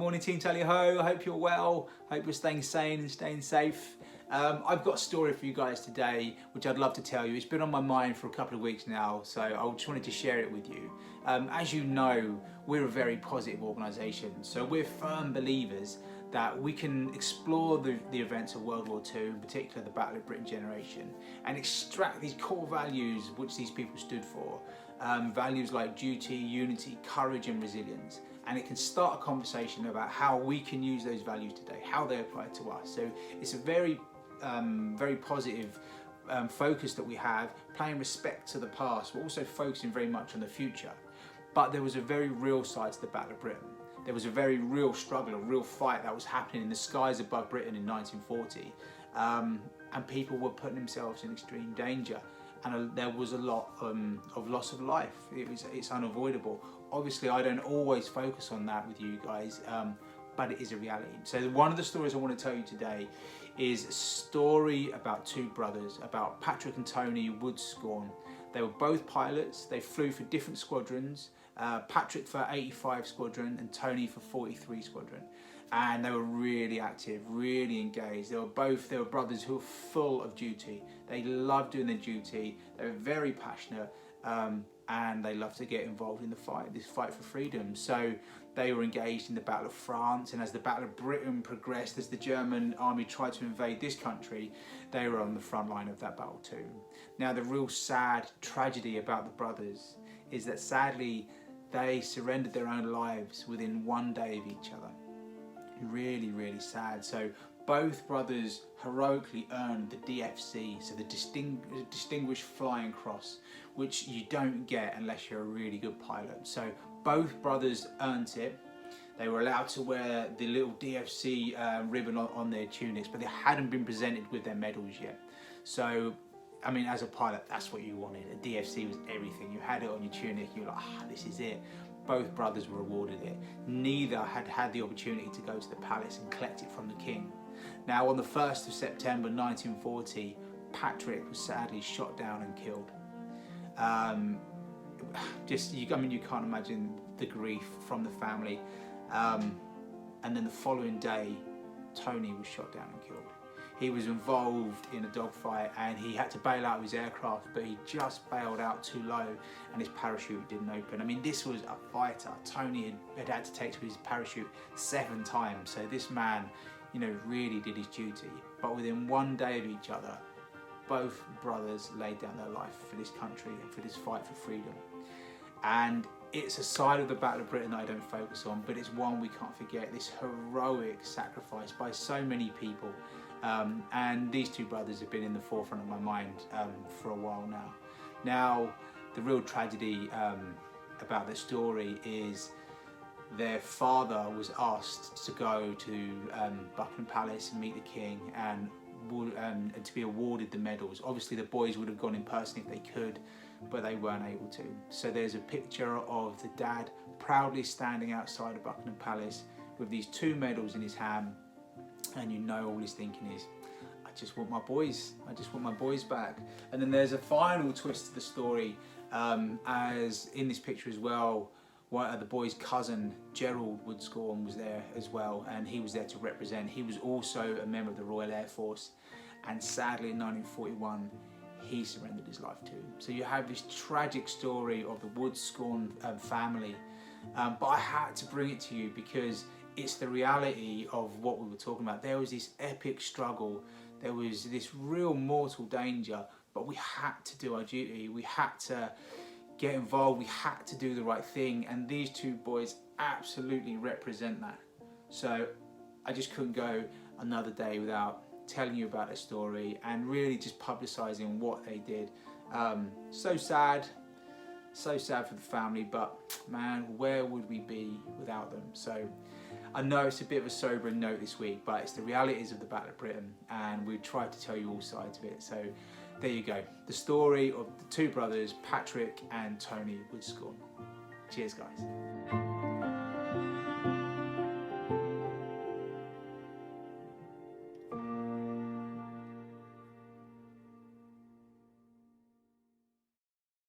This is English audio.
morning Team Tally Ho, I hope you're well, hope you're staying sane and staying safe. I've got a story for you guys today which I'd love to tell you. It's been on my mind for a couple of weeks now, so I just wanted to share it with you. As you know, we're a very positive organisation, so we're firm believers that we can explore the events of World War II, in particular the Battle of Britain generation, and extract these core values which these people stood for. Values like duty, unity, courage and resilience. And it can start a conversation about how we can use those values today, how they apply to us. So it's a very positive focus that we have, paying respect to the past, but also focusing very much on the future. But there was a very real side to the Battle of Britain. There was a very real struggle, a real fight that was happening in the skies above Britain in 1940. And people were putting themselves in extreme danger. And there was a lot of loss of life. It's unavoidable. Obviously, I don't always focus on that with you guys, but it is a reality. So one of the stories I want to tell you today is a story about two brothers, about Patrick and Tony Woods Scawen. They were both pilots. They flew for different squadrons. Patrick for 85 Squadron and Tony for 43 Squadron. And they were really active, really engaged. They were brothers who were full of duty. They loved doing their duty. They were very passionate, and they loved to get involved in this fight for freedom. So they were engaged in the Battle of France, and as the Battle of Britain progressed, as the German army tried to invade this country, they were on the front line of that battle too. Now, the real sad tragedy about the brothers is that sadly, they surrendered their own lives within one day of each other. Really, really sad. So both brothers heroically earned the DFC, so the Distinguished Flying Cross, which you don't get unless you're a really good pilot. So both brothers earned it. They were allowed to wear the little DFC ribbon on their tunics, but they hadn't been presented with their medals yet. So, I mean, as a pilot, that's what you wanted. A DFC was everything. You had it on your tunic, you were like, this is it. Both brothers were awarded it. Neither had had the opportunity to go to the palace and collect it from the king. Now, on the 1st of September 1940, Patrick was sadly shot down and killed. You can't imagine the grief from the family. And then the following day, Tony was shot down and killed. He was involved in a dogfight and he had to bail out of his aircraft, but he just bailed out too low and his parachute didn't open. I mean, this was a fighter. Tony had to take to his parachute 7 times. So this man, really did his duty. But within one day of each other, both brothers laid down their life for this country and for this fight for freedom. And it's a side of the Battle of Britain that I don't focus on, but it's one we can't forget, this heroic sacrifice by so many people. And these two brothers have been in the forefront of my mind for a while now. Now, the real tragedy about the story is their father was asked to go to Buckingham Palace and meet the king and to be awarded the medals. Obviously, the boys would have gone in person if they could, but they weren't able to. So there's a picture of the dad proudly standing outside of Buckingham Palace with these 2 medals in his hand. And all he's thinking is, I just want my boys back. And then there's a final twist to the story, as in this picture as well, the boy's cousin, Gerald Woods Scawen, was there as well, and he was there to represent. He was also a member of the Royal Air Force, and sadly in 1941, he surrendered his life too. So you have this tragic story of the Woods Scawen family, but I had to bring it to you because it's the reality of what we were talking about. There was this epic struggle, there was this real mortal danger, but we had to do our duty, we had to get involved, we had to do the right thing, and these two boys absolutely represent that. So I just couldn't go another day without telling you about their story and really just publicising what they did. So sad for the family, but man, where would we be without them? So I know it's a bit of a sobering note this week, but it's the realities of the Battle of Britain, and we've tried to tell you all sides of it. So there you go, the story of the two brothers, Patrick and Tony Woods Scawen. Cheers, guys.